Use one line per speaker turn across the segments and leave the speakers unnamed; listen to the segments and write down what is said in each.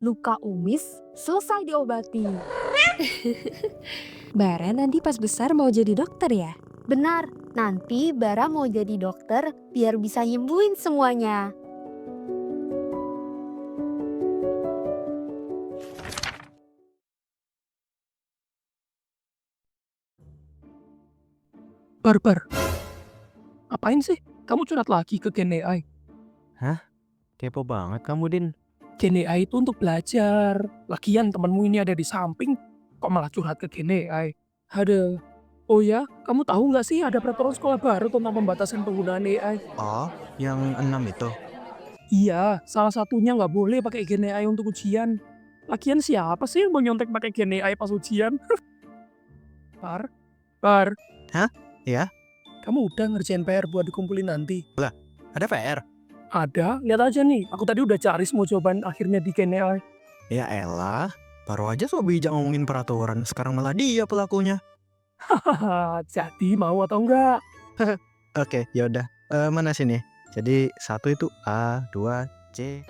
luka umis selesai diobati.
Bara nanti pas besar mau jadi dokter ya?
Benar, nanti Bara mau jadi dokter biar bisa nyembuhin semuanya.
Bar, apain sih? Kamu curhat lagi ke Gen AI?
Kepo banget kamu, Din.
Gen AI itu untuk belajar. Lagian temenmu ini ada di samping, kok malah curhat ke Gen AI? Ada. Oh ya, kamu tahu nggak sih ada peraturan sekolah baru tentang pembatasan penggunaan AI?
Oh, yang 6 itu.
Iya, salah satunya nggak boleh pakai Gen AI untuk ujian. Lagian siapa sih yang mau nyontek pakai Gen AI pas ujian? Bar.
Hah? Iya?
Kamu udah ngerjain PR buat dikumpulin nanti?
Ada PR?
Ada, lihat aja nih. Aku tadi udah cari semua jawaban akhirnya di Gen AI.
Ya elah, baru aja so bijak ngomongin peraturan, sekarang malah dia pelakunya.
Hahaha, jadi mau atau enggak?
Oke, yaudah. Mana sini? Jadi 1 itu A, 2, C.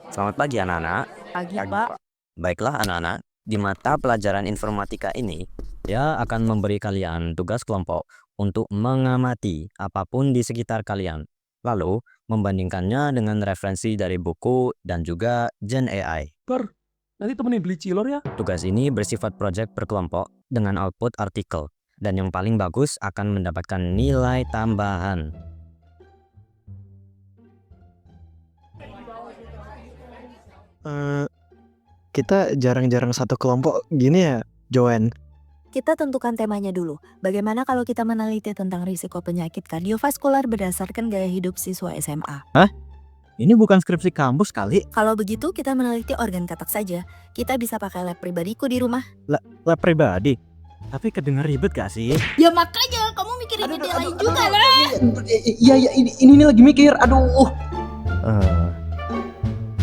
Selamat pagi anak-anak.
Pagi, Pak.
Baiklah anak-anak, di mata pelajaran informatika ini, dia akan memberi kalian tugas kelompok untuk mengamati apapun di sekitar kalian. Lalu, membandingkannya dengan referensi dari buku dan juga Gen AI.
Nanti temenin beli cilor ya.
Tugas ini bersifat proyek berkelompok dengan output artikel. Dan yang paling bagus akan mendapatkan nilai tambahan.
Kita jarang-jarang satu kelompok gini ya, Joanne.
Kita tentukan temanya dulu. Bagaimana kalau kita meneliti tentang risiko penyakit kardiovaskular berdasarkan gaya hidup siswa SMA?
Ini bukan skripsi kampus kali.
Kalau begitu kita meneliti organ katak saja. Kita bisa pakai lab pribadiku di rumah.
Lab pribadi. Tapi kedenger ribet gak sih?
Ya makanya kamu mikirin ide lain juga lah.
Iya, ini lagi mikir. Aduh.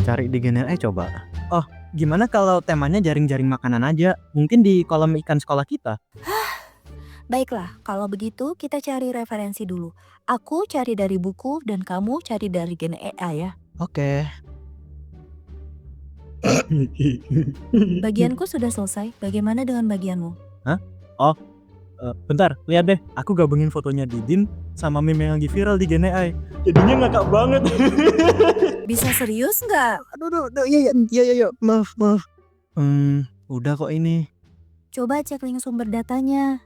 Cari di Gen AI coba. Oh, gimana kalau temanya jaring-jaring makanan aja? Mungkin di kolam ikan sekolah kita.
Baiklah, kalau begitu kita cari referensi dulu. Aku cari dari buku dan kamu cari dari Gen AI ya.
Oke.
Bagianku sudah selesai. Bagaimana dengan bagianmu?
Bentar, lihat deh. Aku gabungin fotonya Didin sama meme yang lagi viral di Gen AI. Jadinya ngakak banget.
Bisa serius nggak?
Aduh, iya. Maaf. Udah kok ini.
Coba cek link sumber datanya.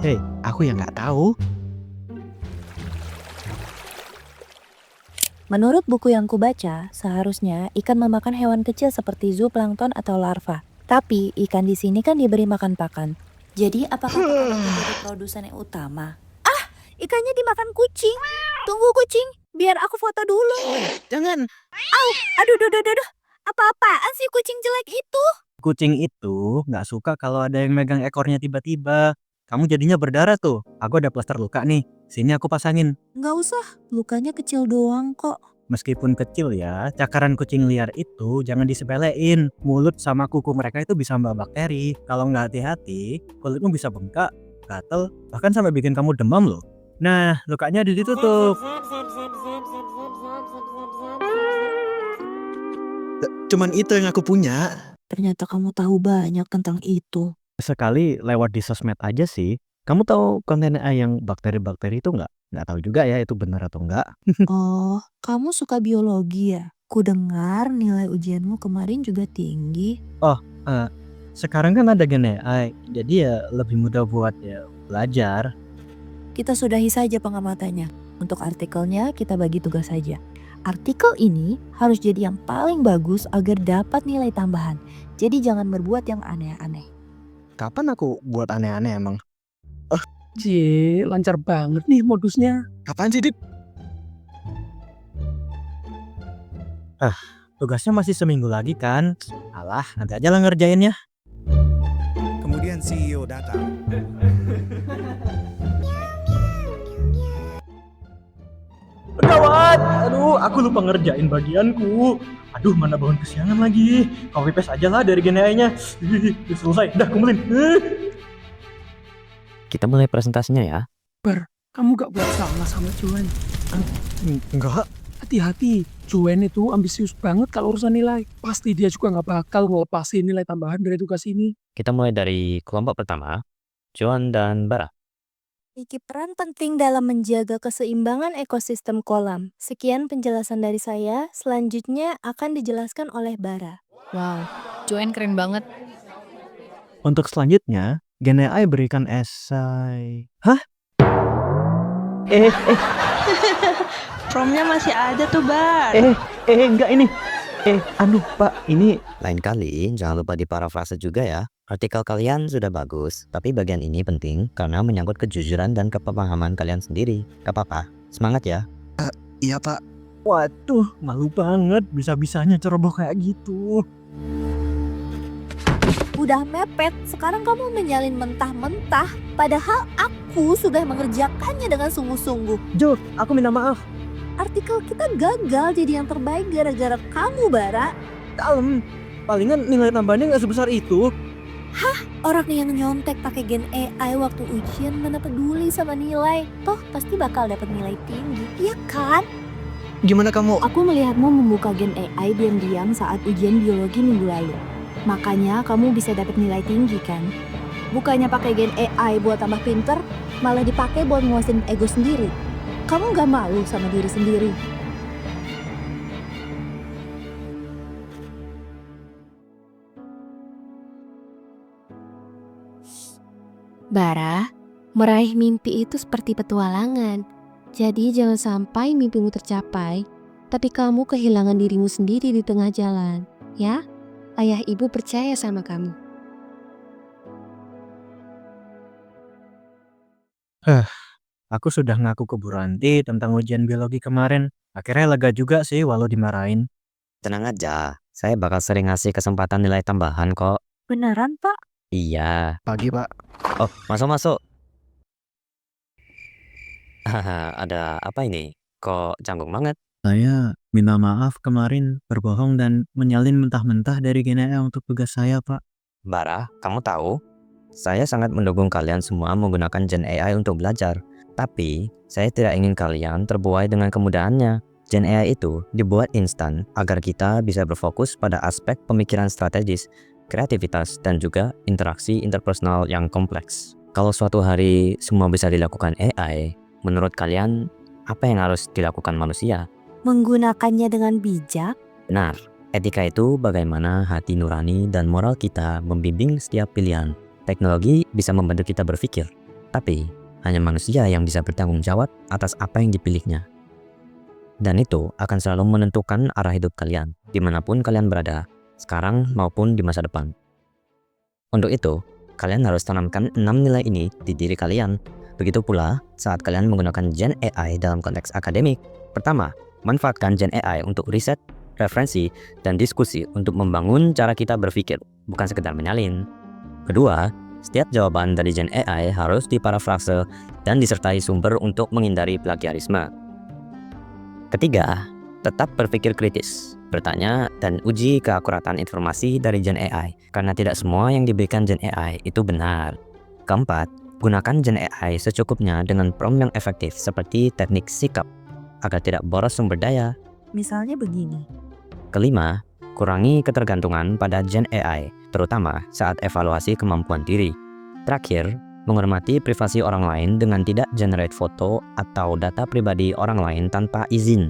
Hey, aku yang nggak tahu.
Menurut buku yang kubaca, seharusnya ikan memakan hewan kecil seperti zooplankton atau larva. Tapi ikan di sini kan diberi makan pakan. Jadi apakah pakan itu jadi produsen yang utama? Ikannya dimakan kucing. Tunggu kucing, biar aku foto dulu.
Jangan.
Aduh. Apa-apaan sih kucing jelek itu?
Kucing itu nggak suka kalau ada yang megang ekornya tiba-tiba. Kamu jadinya berdarah tuh. Aku ada plaster luka nih. Sini aku pasangin.
Nggak usah, lukanya kecil doang kok.
Meskipun kecil ya, cakaran kucing liar itu jangan disepelein. Mulut sama kuku mereka itu bisa membawa bakteri. Kalau nggak hati-hati, kulitmu bisa bengkak, gatel, bahkan sampai bikin kamu demam loh. Nah, lukanya di situ tuh. Cuman itu yang aku punya.
Ternyata kamu tahu banyak tentang itu.
Sekali lewat di sosmed aja sih. Kamu tahu konten AI yang bakteri-bakteri itu nggak? Nggak tahu juga ya itu benar atau enggak.
Oh, kamu suka biologi ya? Ku dengar nilai ujianmu kemarin juga tinggi.
Sekarang kan ada Gen AI, jadi ya lebih mudah buat ya belajar.
Kita sudahi saja pengamatannya. Untuk artikelnya kita bagi tugas saja. Artikel ini harus jadi yang paling bagus agar dapat nilai tambahan. Jadi jangan berbuat yang aneh-aneh.
Kapan aku buat aneh-aneh emang?
Cie, lancar banget nih modusnya.
Kapan sih, Dit? Tugasnya masih seminggu lagi kan? Alah, nanti aja lah ngerjainnya.
Kemudian CEO datang.
Gawat! Aduh, aku lupa ngerjain bagianku. Aduh, mana bangun kesiangan lagi. Copy paste aja lah dari Gen AI-nya. Selesai, udah kumpulin.
Kita mulai presentasinya ya.
Kamu gak buat salah sama Joan.
Enggak.
Hati-hati, Joen itu ambisius banget kalau urusan nilai. Pasti dia juga nggak bakal ngelepasin nilai tambahan dari tugas ini.
Kita mulai dari kelompok pertama, Joan dan Bara.
Memiliki peran penting dalam menjaga keseimbangan ekosistem kolam. Sekian penjelasan dari saya, selanjutnya akan dijelaskan oleh Bara.
Wow, Joen keren banget.
Untuk selanjutnya, Gen AI berikan esai. Hah?
Promnya masih ada tuh, Bar.
Enggak ini. Aduh Pak, ini
Lain kali, jangan lupa diparafrase juga ya. Artikel kalian sudah bagus, tapi bagian ini penting karena menyangkut kejujuran dan kepemahaman kalian sendiri. Gak apa-apa, semangat ya.
Iya, Pak.
waduh, malu banget bisa-bisanya ceroboh kayak gitu.
Udah mepet, sekarang kamu menyalin mentah-mentah. Padahal aku sudah mengerjakannya dengan sungguh-sungguh.
Jo, aku minta maaf.
Artikel kita gagal jadi yang terbaik gara-gara kamu, Bara.
Kalem, palingan nilai tambahnya nggak sebesar itu.
Orang yang nyontek pakai Gen AI waktu ujian mana peduli sama nilai. Toh pasti bakal dapat nilai tinggi, iya kan?
Gimana kamu?
Aku melihatmu membuka Gen AI diam-diam saat ujian biologi minggu lalu. Makanya kamu bisa dapat nilai tinggi kan? Bukannya pakai Gen AI buat tambah pinter, malah dipakai buat nguasin ego sendiri. Kamu gak malu sama diri sendiri?
Bara, meraih mimpi itu seperti petualangan. Jadi jangan sampai mimpimu tercapai, tapi kamu kehilangan dirimu sendiri di tengah jalan. Ya, ayah ibu percaya sama kamu.
Aku sudah ngaku ke Bu Ranti tentang ujian biologi kemarin. Akhirnya lega juga sih walau dimarahin.
Tenang aja, saya bakal sering ngasih kesempatan nilai tambahan kok.
Beneran, Pak?
Iya.
Pagi, Pak.
Oh, masuk-masuk. Haha, ada apa ini? Kok canggung banget?
Saya minta maaf kemarin berbohong dan menyalin mentah-mentah dari Gen AI untuk tugas saya, Pak.
Bara, kamu tahu? Saya sangat mendukung kalian semua menggunakan Gen AI untuk belajar. Tapi, saya tidak ingin kalian terbuai dengan kemudahannya. Gen AI itu dibuat instan agar kita bisa berfokus pada aspek pemikiran strategis, kreativitas, dan juga interaksi interpersonal yang kompleks. Kalau suatu hari semua bisa dilakukan AI, menurut kalian apa yang harus dilakukan manusia?
Menggunakannya dengan bijak?
Benar, etika itu bagaimana hati nurani dan moral kita membimbing setiap pilihan. Teknologi bisa membantu kita berpikir, tapi hanya manusia yang bisa bertanggung jawab atas apa yang dipilihnya. Dan itu akan selalu menentukan arah hidup kalian, dimanapun kalian berada, sekarang maupun di masa depan. Untuk itu, kalian harus tanamkan 6 nilai ini di diri kalian. Begitu pula saat kalian menggunakan Gen AI dalam konteks akademik. Pertama, manfaatkan Gen AI untuk riset, referensi, dan diskusi untuk membangun cara kita berpikir, bukan sekedar menyalin. Kedua, setiap jawaban dari Gen AI harus diparafrase dan disertai sumber untuk menghindari plagiarisme. Ketiga, tetap berpikir kritis, bertanya dan uji keakuratan informasi dari Gen AI, karena tidak semua yang diberikan Gen AI itu benar. Keempat, gunakan Gen AI secukupnya dengan prompt yang efektif seperti teknik sikap, agar tidak boros sumber daya.
Misalnya begini.
Kelima, kurangi ketergantungan pada Gen AI, terutama saat evaluasi kemampuan diri. Terakhir, menghormati privasi orang lain dengan tidak generate foto atau data pribadi orang lain tanpa izin.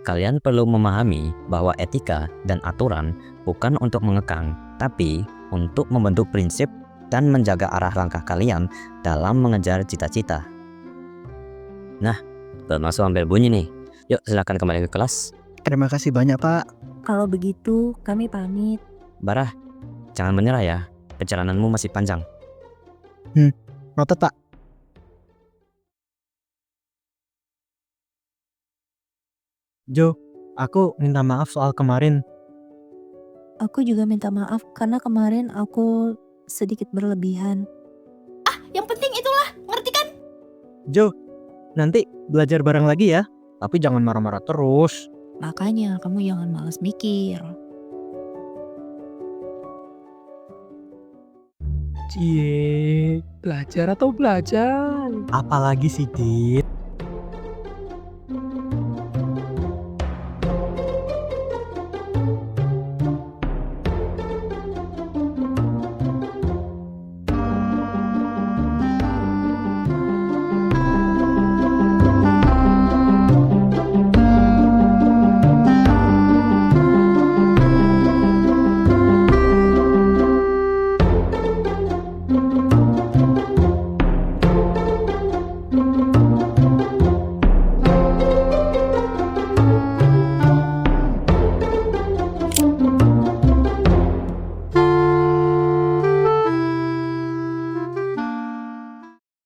Kalian perlu memahami bahwa etika dan aturan bukan untuk mengekang, tapi untuk membentuk prinsip dan menjaga arah langkah kalian dalam mengejar cita-cita. Nah, masuk ambil bunyi nih. Yuk silakan kembali ke kelas.
Terima kasih banyak, Pak.
Kalau begitu, kami pamit.
Barah, jangan menyerah ya. Perjalananmu masih panjang.
Noted, Pak.
Jo, aku minta maaf soal kemarin.
Aku juga minta maaf karena kemarin aku sedikit berlebihan.
Yang penting itulah, ngerti kan?
Jo, nanti belajar bareng lagi ya. Tapi jangan marah-marah terus.
Makanya kamu jangan malas mikir.
Cie, belajar atau belajar?
Apalagi sih, Dit?